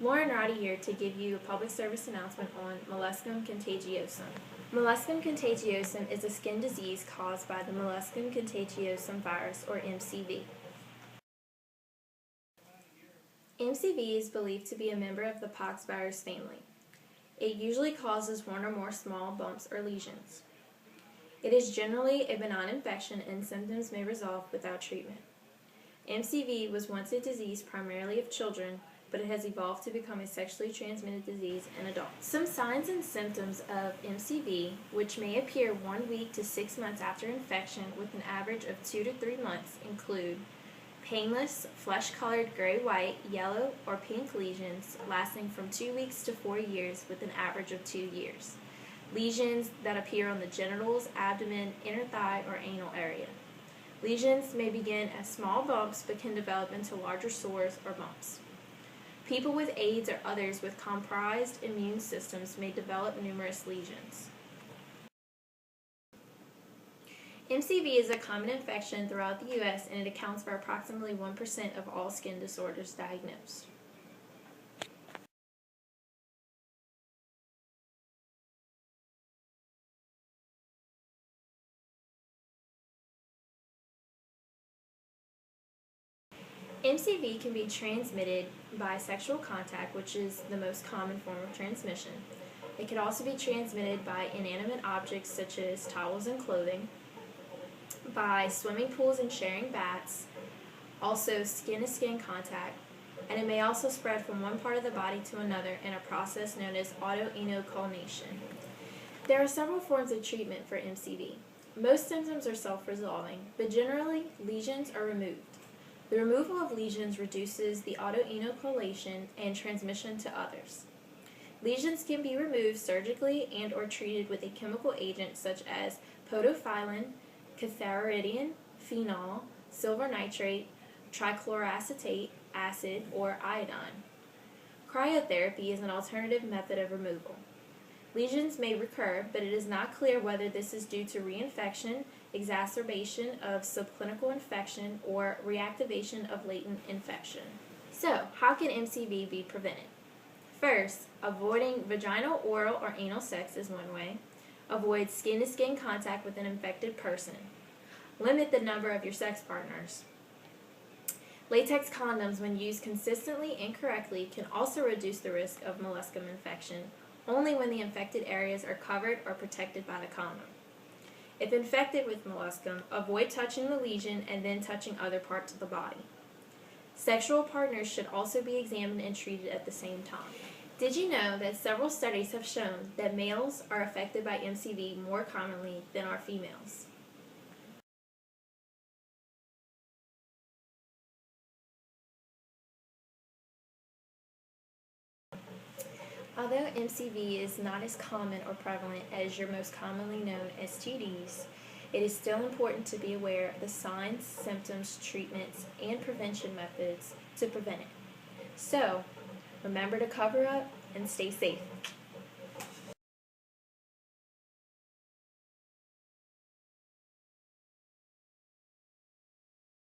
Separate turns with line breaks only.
Lauren Roddy here to give you a public service announcement on Molluscum contagiosum. Molluscum contagiosum is a skin disease caused by the Molluscum contagiosum virus, or MCV. MCV is believed to be a member of the pox virus family. It usually causes one or more small bumps or lesions. It is generally a benign infection and symptoms may resolve without treatment. MCV was once a disease primarily of children, but it has evolved to become a sexually transmitted disease in adults. Some signs and symptoms of MCV, which may appear 1 week to 6 months after infection with an average of 2 to 3 months, include painless, flesh-colored gray-white, yellow, or pink lesions lasting from 2 weeks to 4 years with an average of 2 years. Lesions that appear on the genitals, abdomen, inner thigh, or anal area. Lesions may begin as small bumps but can develop into larger sores or bumps. People with AIDS or others with compromised immune systems may develop numerous lesions. MCV is a common infection throughout the U.S. and it accounts for approximately 1% of all skin disorders diagnosed. MCV can be transmitted by sexual contact, which is the most common form of transmission. It can also be transmitted by inanimate objects such as towels and clothing, by swimming pools and sharing baths, also skin-to-skin contact, and it may also spread from one part of the body to another in a process known as autoinoculation. There are several forms of treatment for MCV. Most symptoms are self-resolving, but generally lesions are removed. The removal of lesions reduces the autoinoculation and transmission to others. Lesions can be removed surgically and or treated with a chemical agent such as podophyllin, cantharidin, phenol, silver nitrate, trichloroacetate acid, or iodine. Cryotherapy is an alternative method of removal. Lesions may recur, but it is not clear whether this is due to reinfection, exacerbation of subclinical infection, or reactivation of latent infection. So, how can MCV be prevented? First, avoiding vaginal, oral, or anal sex is one way. Avoid skin-to-skin contact with an infected person. Limit the number of your sex partners. Latex condoms, when used consistently and correctly, can also reduce the risk of molluscum infection, only when the infected areas are covered or protected by the condom. If infected with molluscum, avoid touching the lesion and then touching other parts of the body. Sexual partners should also be examined and treated at the same time. Did you know that several studies have shown that males are affected by MCV more commonly than are females? Although MCV is not as common or prevalent as your most commonly known STDs, it is still important to be aware of the signs, symptoms, treatments, and prevention methods to prevent it. So, remember to cover up and stay safe.